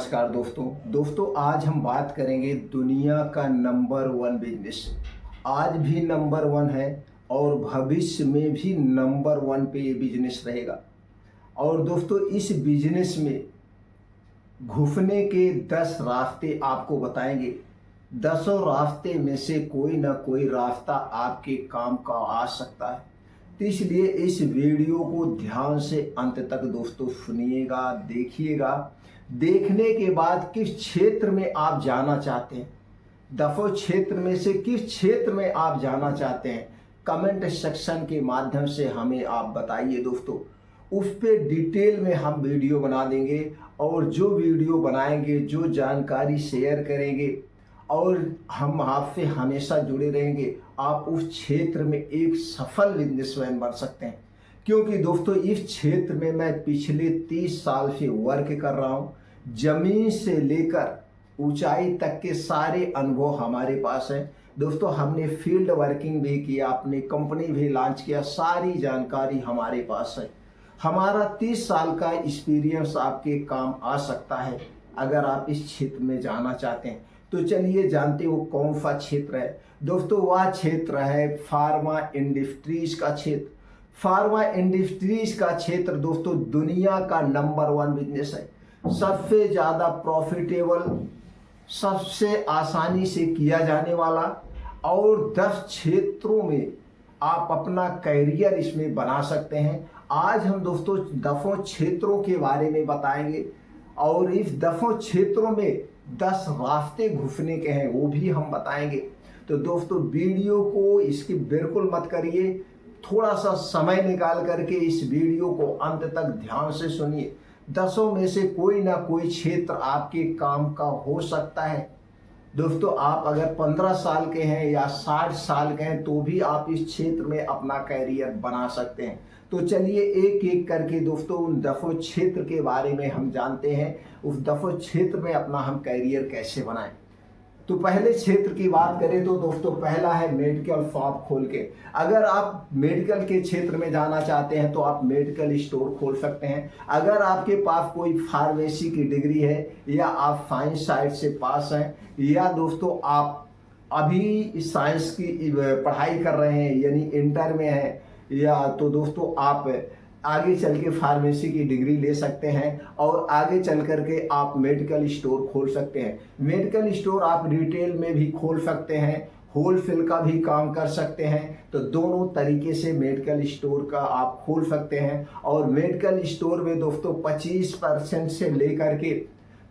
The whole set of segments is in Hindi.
नमस्कार दोस्तों आज हम बात करेंगे दुनिया का नंबर 1 बिजनेस। आज भी नंबर 1 है और भविष्य में भी नंबर 1 पे ये बिजनेस रहेगा। और दोस्तों इस बिजनेस में घुसने के 10 रास्ते आपको बताएंगे। 10 रास्ते में से कोई ना कोई रास्ता आपके काम का आ सकता है। तो इसलिए इस वीडियो को ध्यान से अंत तक दोस्तों सुनिएगा, देखिएगा। देखने के बाद किस क्षेत्र में आप जाना चाहते हैं, 10 क्षेत्र में से किस क्षेत्र में आप जाना चाहते हैं, कमेंट सेक्शन के माध्यम से हमें आप बताइए दोस्तों। उस पर डिटेल में हम वीडियो बना देंगे और जो वीडियो बनाएंगे, जो जानकारी शेयर करेंगे और हम आपसे हमेशा जुड़े रहेंगे, आप उस क्षेत्र में एक सफल बिजनेसमैन बन सकते हैं। क्योंकि दोस्तों इस क्षेत्र में मैं पिछले 30 साल से वर्क कर रहा हूँ। जमीन से लेकर ऊंचाई तक के सारे अनुभव हमारे पास हैं दोस्तों। हमने फील्ड वर्किंग भी किया, अपनी कंपनी भी लॉन्च किया, सारी जानकारी हमारे पास है। हमारा 30 साल का एक्सपीरियंस आपके काम आ सकता है अगर आप इस क्षेत्र में जाना चाहते हैं। तो चलिए जानते हो कौन सा क्षेत्र है दोस्तों। वह क्षेत्र है फार्मा इंडस्ट्रीज का क्षेत्र। फार्मा इंडस्ट्रीज का क्षेत्र दोस्तों दुनिया का नंबर 1 बिजनेस है। सबसे ज़्यादा प्रॉफिटेबल, सबसे आसानी से किया जाने वाला और 10 क्षेत्रों में आप अपना कैरियर इसमें बना सकते हैं। आज हम दोस्तों 10 क्षेत्रों के बारे में बताएंगे और इस 10 क्षेत्रों में 10 रास्ते घुसने के हैं वो भी हम बताएंगे। तो दोस्तों वीडियो को इसकी बिल्कुल मत करिए, थोड़ा सा समय निकाल करके इस वीडियो को अंत तक ध्यान से सुनिए। 10 में से कोई ना कोई क्षेत्र आपके काम का हो सकता है दोस्तों। आप अगर 15 साल के हैं या 60 साल के हैं तो भी आप इस क्षेत्र में अपना कैरियर बना सकते हैं। तो चलिए एक एक करके दोस्तों उन 10 क्षेत्र के बारे में हम जानते हैं, उस 10 क्षेत्र में अपना हम कैरियर कैसे बनाएं। तो पहले क्षेत्र की बात करें तो दोस्तों पहला है मेडिकल शॉप खोल के। अगर आप मेडिकल के क्षेत्र में जाना चाहते हैं तो आप मेडिकल स्टोर खोल सकते हैं। अगर आपके पास कोई फार्मेसी की डिग्री है या आप साइंस साइड से पास हैं या दोस्तों आप अभी साइंस की पढ़ाई कर रहे हैं यानी इंटर में हैं, या तो दोस्तों आप आगे चल के फार्मेसी की डिग्री ले सकते हैं और आगे चल करके आप मेडिकल स्टोर खोल सकते हैं। मेडिकल स्टोर आप रिटेल में भी खोल सकते हैं, होलसेल का भी काम कर सकते हैं। तो दोनों तरीके से मेडिकल स्टोर का आप खोल सकते हैं। और मेडिकल स्टोर में दोस्तों 25% से लेकर के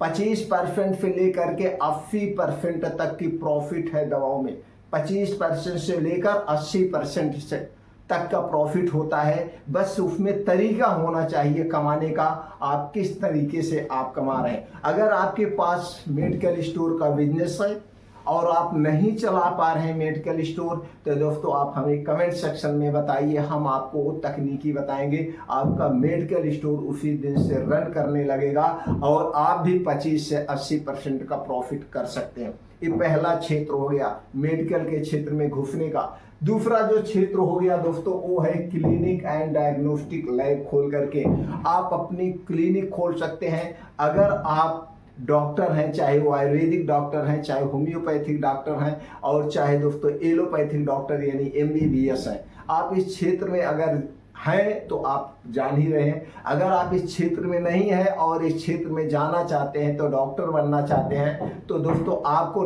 80% तक की प्रॉफिट है दवाओं में। 25% से लेकर 80% तक का प्रॉफिट होता है। बस उसमें तरीका होना चाहिए कमाने का, आप किस तरीके से आप कमा रहे हैं। अगर आपके पास मेडिकल स्टोर का बिजनेस है और आप नहीं चला पा रहे हैं मेडिकल स्टोर, तो दोस्तों आप हमें कमेंट सेक्शन में बताइए, हम आपको वो तकनीकी बताएंगे। आपका मेडिकल स्टोर उसी दिन से रन करने लगेगा और आप भी 25 से 80% का प्रॉफिट कर सकते हैं। ये पहला क्षेत्र हो गया मेडिकल के क्षेत्र में घुसने का। दूसरा जो क्षेत्र हो गया दोस्तों वो है क्लिनिक एंड डायग्नोस्टिक लैब खोल करके आप अपनी क्लिनिक खोल सकते हैं। अगर आप डॉक्टर हैं, चाहे वो आयुर्वेदिक डॉक्टर हैं, चाहे होम्योपैथिक डॉक्टर हैं और चाहे दोस्तों एलोपैथिक डॉक्टर यानी MBBS हैं, आप इस क्षेत्र में अगर हैं तो आप जान ही रहे हैं। अगर आप इस क्षेत्र में नहीं है और इस क्षेत्र में जाना चाहते हैं तो डॉक्टर बनना चाहते हैं, तो दोस्तों आपको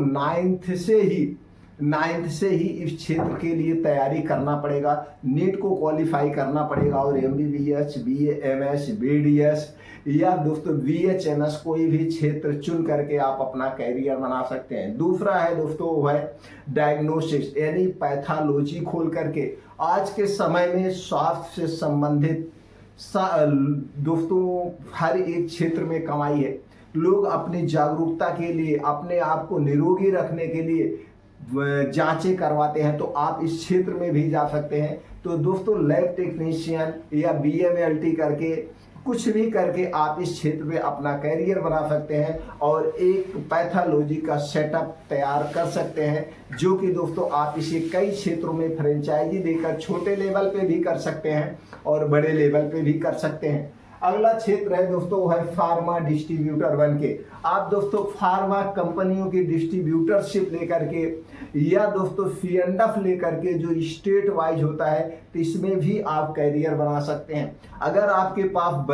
9th से ही इस क्षेत्र के लिए तैयारी करना पड़ेगा। नीट को क्वालिफाई करना पड़ेगा और MBBS, BA, MS, BDS या दोस्तों BHMS कोई भी क्षेत्र चुन करके आप अपना कैरियर बना सकते हैं। दूसरा है दोस्तों वो है डायग्नोसिस यानी पैथोलॉजी खोल करके। आज के समय में स्वास्थ्य से संबंधित दोस्तों हर एक क्षेत्र में कमाई है। लोग अपनी जागरूकता के लिए, अपने आप को निरोगी रखने के लिए जांचें करवाते हैं, तो आप इस क्षेत्र में भी जा सकते हैं। तो दोस्तों लैब टेक्नीशियन या BMLT करके कुछ भी करके आप इस क्षेत्र में अपना कैरियर बना सकते हैं और एक पैथोलॉजी का सेटअप तैयार कर सकते हैं, जो कि दोस्तों आप इसे कई क्षेत्रों में फ्रेंचाइजी देकर छोटे लेवल पे भी कर सकते हैं और बड़े लेवल पे भी कर सकते हैं। अगला क्षेत्र है दोस्तों वो है फार्मा डिस्ट्रीब्यूटर बन के। आप दोस्तों फार्मा कंपनियों की डिस्ट्रीब्यूटरशिप लेकर के या दोस्तों फीएंडएफ लेकर के जो स्टेट वाइज होता है तो इसमें भी आप कैरियर बना सकते हैं। अगर आपके पास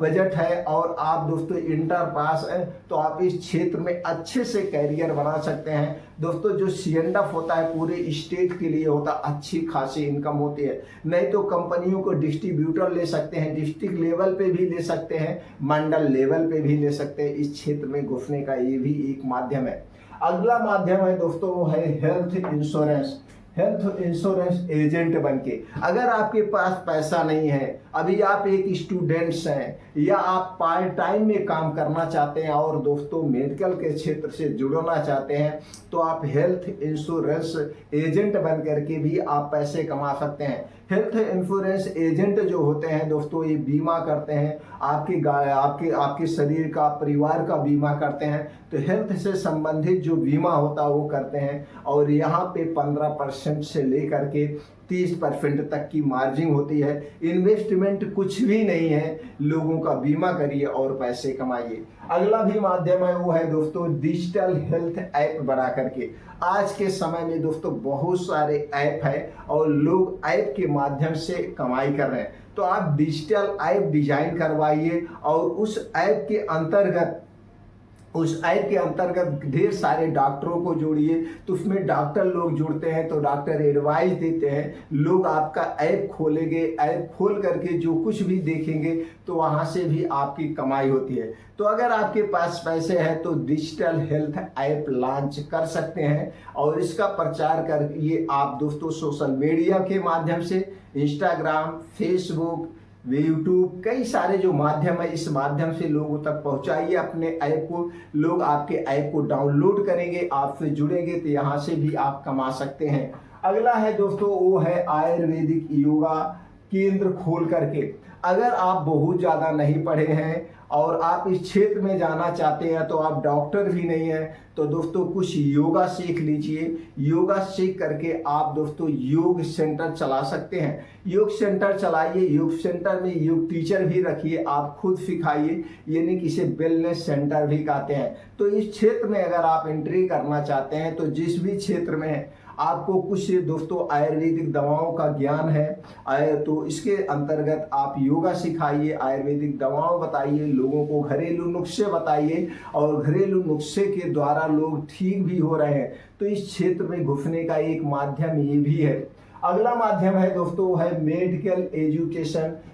बजट है और आप दोस्तों इंटर पास हैं तो आप इस क्षेत्र में अच्छे से कैरियर बना सकते हैं। दोस्तों जो सीएनडएफ होता है पूरे स्टेट के लिए होता है, अच्छी खासी इनकम होती है। नहीं तो कंपनियों को डिस्ट्रीब्यूटर ले सकते हैं, डिस्ट्रिक्ट लेवल पे भी ले सकते हैं, मंडल लेवल पे भी ले सकते हैं। इस क्षेत्र में घुसने का ये भी एक माध्यम है। अगला माध्यम है दोस्तों वो है हेल्थ इंश्योरेंस एजेंट बनके। अगर आपके पास पैसा नहीं है, अभी आप एक स्टूडेंट्स हैं या आप पार्ट टाइम में काम करना चाहते हैं और दोस्तों मेडिकल के क्षेत्र से जुड़ना चाहते हैं तो आप हेल्थ इंश्योरेंस एजेंट बन करके भी आप पैसे कमा सकते हैं। हेल्थ इंश्योरेंस एजेंट जो होते हैं दोस्तों ये बीमा करते हैं, आपके शरीर का, परिवार का बीमा करते हैं। तो हेल्थ से संबंधित जो बीमा होता है वो करते हैं और यहाँ पे 15% से लेकर के 30% तक की मार्जिन होती है। इन्वेस्टमेंट कुछ भी नहीं है, लोगों का बीमा करिए और पैसे कमाइए। अगला भी माध्यम है वो है दोस्तों डिजिटल हेल्थ ऐप बना करके। आज के समय में दोस्तों बहुत सारे ऐप है और लोग ऐप के माध्यम से कमाई कर रहे हैं। तो आप डिजिटल ऐप डिजाइन करवाइए और उस ऐप के अंतर्गत ढेर सारे डॉक्टरों को जोड़िए। तो उसमें डॉक्टर लोग जुड़ते हैं तो डॉक्टर एडवाइस देते हैं, लोग आपका ऐप खोलेंगे, ऐप खोल करके जो कुछ भी देखेंगे तो वहाँ से भी आपकी कमाई होती है। तो अगर आपके पास पैसे हैं तो डिजिटल हेल्थ ऐप लॉन्च कर सकते हैं और इसका प्रचार करिए आप दोस्तों सोशल मीडिया के माध्यम से, इंस्टाग्राम, फेसबुक, यूट्यूब, कई सारे जो माध्यम है इस माध्यम से लोगों तक पहुंचाइए अपने ऐप को। लोग आपके ऐप को डाउनलोड करेंगे, आपसे जुड़ेंगे तो यहाँ से भी आप कमा सकते हैं। अगला है दोस्तों वो है आयुर्वेदिक योगा केंद्र खोल करके। अगर आप बहुत ज़्यादा नहीं पढ़े हैं और आप इस क्षेत्र में जाना चाहते हैं तो आप डॉक्टर भी नहीं हैं तो दोस्तों कुछ योगा सीख लीजिए। योगा सीख करके आप दोस्तों योग सेंटर चला सकते हैं। योग सेंटर चलाइए, योग सेंटर में योग टीचर भी रखिए, आप खुद सिखाइए, यानी कि इसे वेलनेस सेंटर भी कहते हैं। तो इस क्षेत्र में अगर आप एंट्री करना चाहते हैं तो जिस भी क्षेत्र में आपको कुछ दोस्तों आयुर्वेदिक दवाओं का ज्ञान है तो इसके अंतर्गत आप योगा सिखाइए, आयुर्वेदिक दवाओं बताइए, लोगों को घरेलू नुस्खे बताइए और घरेलू नुस्खे के द्वारा लोग ठीक भी हो रहे हैं। तो इस क्षेत्र में घुसने का एक माध्यम ये भी है। अगला माध्यम है दोस्तों है मेडिकल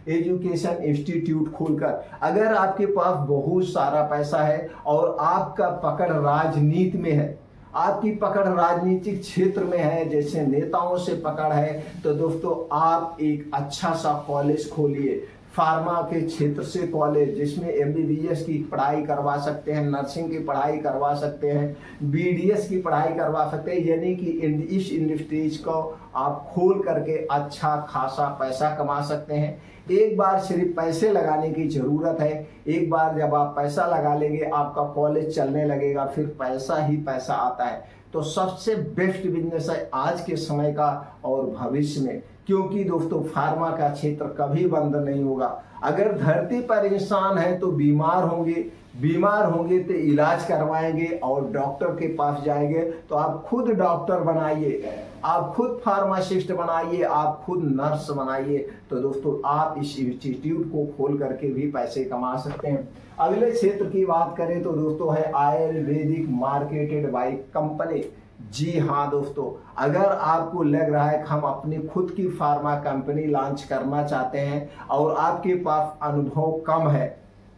एजुकेशन इंस्टीट्यूट खोलकर। अगर आपके पास बहुत सारा पैसा है और आपका पकड़ राजनीति में है, आपकी पकड़ राजनीतिक क्षेत्र में है, जैसे नेताओं से पकड़ है, तो दोस्तों आप एक अच्छा सा कॉलेज खोलिए, फार्मा के क्षेत्र से कॉलेज जिसमें एमबीबीएस की पढ़ाई करवा सकते हैं, नर्सिंग की पढ़ाई करवा सकते हैं, बीडीएस की पढ़ाई करवा सकते हैं, यानी कि इस इंडस्ट्रीज को आप खोल करके अच्छा खासा पैसा कमा सकते हैं। एक बार सिर्फ पैसे लगाने की ज़रूरत है, एक बार जब आप पैसा लगा लेंगे आपका कॉलेज चलने लगेगा, फिर पैसा ही पैसा आता है। तो सबसे बेस्ट बिजनेस है आज के समय का और भविष्य में, क्योंकि दोस्तों फार्मा का क्षेत्र कभी बंद नहीं होगा। अगर धरती पर इंसान है तो बीमार होंगे तो इलाज करवाएंगे और डॉक्टर के पास जाएंगे। तो आप खुद डॉक्टर बनाइए, आप खुद फार्मासिस्ट बनाइए, आप खुद नर्स बनाइए। तो दोस्तों आप इस इंस्टीट्यूट को खोल करके भी पैसे कमा सकते हैं। अगले क्षेत्र की बात करें तो दोस्तों है आयुर्वेदिक मार्केटेड बाय कंपनी। जी हाँ दोस्तों, अगर आपको लग रहा है कि हम अपनी खुद की फार्मा कंपनी लॉन्च करना चाहते हैं और आपके पास अनुभव कम है,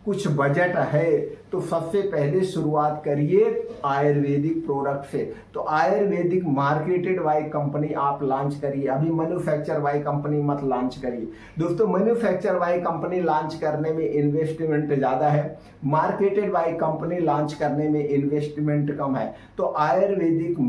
कुछ बजट है, तो सबसे पहले शुरुआत करिए आयुर्वेदिक प्रोडक्ट से। तो आयुर्वेदिक मार्केटेड बाय कंपनी आप लॉन्च करिए, अभी मैन्युफैक्चर बाय कंपनी मत लॉन्च करिए। दोस्तों मैन्युफैक्चर बाय कंपनी लॉन्च करने में इन्वेस्टमेंट ज़्यादा है, मार्केटेड बाय कंपनी लॉन्च करने में इन्वेस्टमेंट कम है। तो आयुर्वेदिक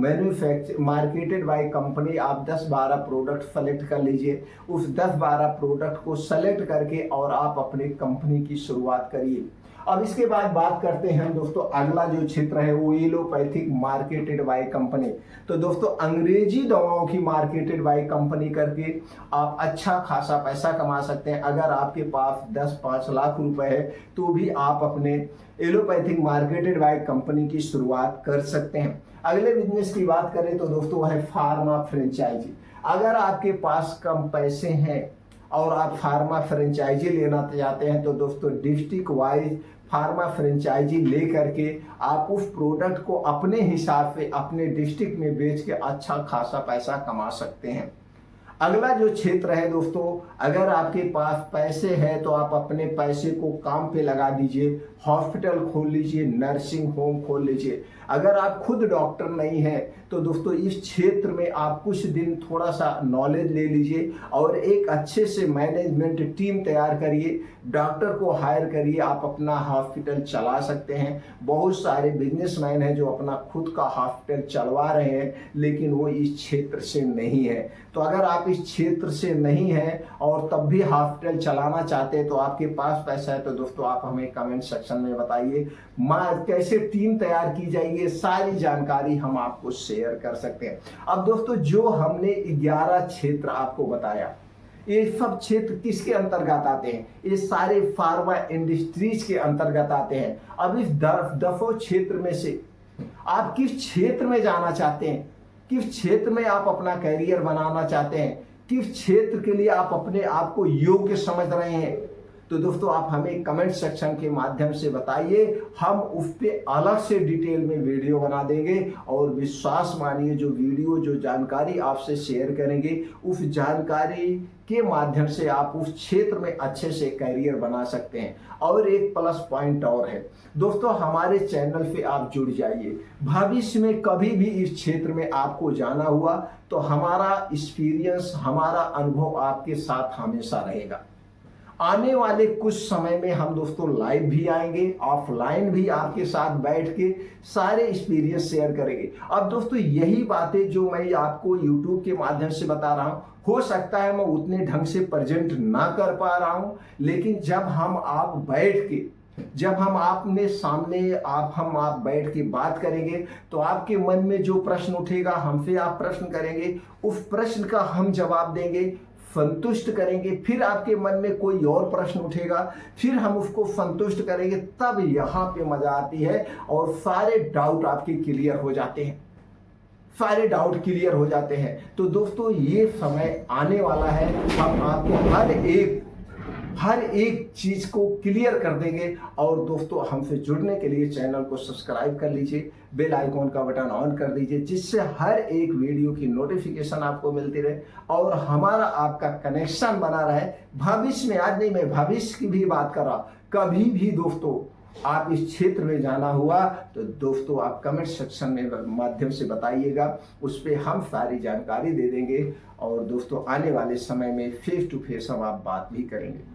मार्केटेड बाय कंपनी आप 10-12 प्रोडक्ट सेलेक्ट कर लीजिए, उस 10-12 प्रोडक्ट को सेलेक्ट करके और आप अपनी कंपनी की शुरुआत करिए। करिए। अब इसके बाद बात करते हैं दोस्तों, अगला जो क्षेत्र है वो एलोपैथिक मार्केटेड बाय कंपनी। तो दोस्तों अंग्रेजी दवाओं की मार्केटेड बाय कंपनी करके आप अच्छा खासा पैसा कमा सकते हैं। अगर आपके पास 10-5 लाख रुपए है तो भी आप अपने एलोपैथिक मार्केटेड बाय कंपनी की शुरुआत कर सकते हैं। अगले बिजनेस की बात करें तो दोस्तों वह है फार्मा फ्रेंचाइजी। अगर आपके पास कम पैसे हैं और आप फार्मा फ्रेंचाइजी लेना चाहते हैं तो दोस्तों डिस्ट्रिक्ट वाइज फार्मा फ्रेंचाइजी ले करके आप उस प्रोडक्ट को अपने हिसाब से अपने डिस्ट्रिक्ट में बेच के अच्छा खासा पैसा कमा सकते हैं। अगला जो क्षेत्र है दोस्तों, अगर आपके पास पैसे हैं तो आप अपने पैसे को काम पे लगा दीजिए, हॉस्पिटल खोल लीजिए, नर्सिंग होम खोल लीजिए। अगर आप खुद डॉक्टर नहीं हैं तो दोस्तों इस क्षेत्र में आप कुछ दिन थोड़ा सा नॉलेज ले लीजिए और एक अच्छे से मैनेजमेंट टीम तैयार करिए, डॉक्टर को हायर करिए, आप अपना हॉस्पिटल चला सकते हैं। बहुत सारे बिजनेसमैन हैं जो अपना खुद का हॉस्पिटल चलवा रहे हैं लेकिन वो इस क्षेत्र से नहीं है। तो अगर आप इस क्षेत्र से नहीं हैं और तब भी हॉस्पिटल चलाना चाहते हैं तो आपके पास पैसा है तो दोस्तों आप हमें कमेंट सेक्शन में बताइए, कैसे टीम तैयार की जाएगी, सारी जानकारी हम आपको शेयर कर सकते हैं। अब दोस्तों जो हमने 11 क्षेत्र आपको बताया, ये सब क्षेत्र किसके अंतर्गत आते हैं? ये सारे फार्मा इंडस्ट्रीज के अंतर्गत आते हैं। अब इस 10 क्षेत्र में से आप किस क्षेत्र में जाना चाहते हैं, किस क्षेत्र में आप अपना कैरियर बनाना चाहते हैं, किस क्षेत्र के लिए आप अपने आप को योग्य समझ रहे हैं, तो दोस्तों आप हमें कमेंट सेक्शन के माध्यम से बताइए। हम उस पर अलग से डिटेल में वीडियो बना देंगे और विश्वास मानिए जो वीडियो जो जानकारी आपसे शेयर करेंगे उस जानकारी के माध्यम से आप उस क्षेत्र में अच्छे से कैरियर बना सकते हैं। और एक प्लस पॉइंट और है दोस्तों, हमारे चैनल पे आप जुड़ जाइए। भविष्य में कभी भी इस क्षेत्र में आपको जाना हुआ तो हमारा एक्सपीरियंस, हमारा अनुभव आपके साथ हमेशा रहेगा। आने वाले कुछ समय में हम दोस्तों लाइव भी आएंगे, ऑफलाइन भी आपके साथ बैठ के सारे एक्सपीरियंस शेयर करेंगे। अब दोस्तों यही बातें जो मैं आपको YouTube के माध्यम से बता रहा हूँ, हो सकता है मैं उतने ढंग से प्रेजेंट ना कर पा रहा हूँ, लेकिन जब हम आप बैठ के, जब हम आपने सामने आप बैठ के बात करेंगे तो आपके मन में जो प्रश्न उठेगा हमसे आप प्रश्न करेंगे, उस प्रश्न का हम जवाब देंगे, संतुष्ट करेंगे। फिर आपके मन में कोई और प्रश्न उठेगा, फिर हम उसको संतुष्ट करेंगे, तब यहाँ पे मजा आती है और सारे डाउट आपके क्लियर हो जाते हैं, सारे डाउट क्लियर हो जाते हैं। तो दोस्तों ये समय आने वाला है, हम आपको हर एक चीज को क्लियर कर देंगे। और दोस्तों हमसे जुड़ने के लिए चैनल को सब्सक्राइब कर लीजिए, बेल आइकॉन का बटन ऑन कर दीजिए, जिससे हर एक वीडियो की नोटिफिकेशन आपको मिलती रहे और हमारा आपका कनेक्शन बना रहे। भविष्य में, आज नहीं, मैं भविष्य की भी बात कर रहा, कभी भी दोस्तों आप इस क्षेत्र में जाना हुआ तो दोस्तों आप कमेंट सेक्शन में माध्यम से बताइएगा, उस पर हम सारी जानकारी दे देंगे और दोस्तों आने वाले समय में फेस टू फेस हम आप बात भी करेंगे।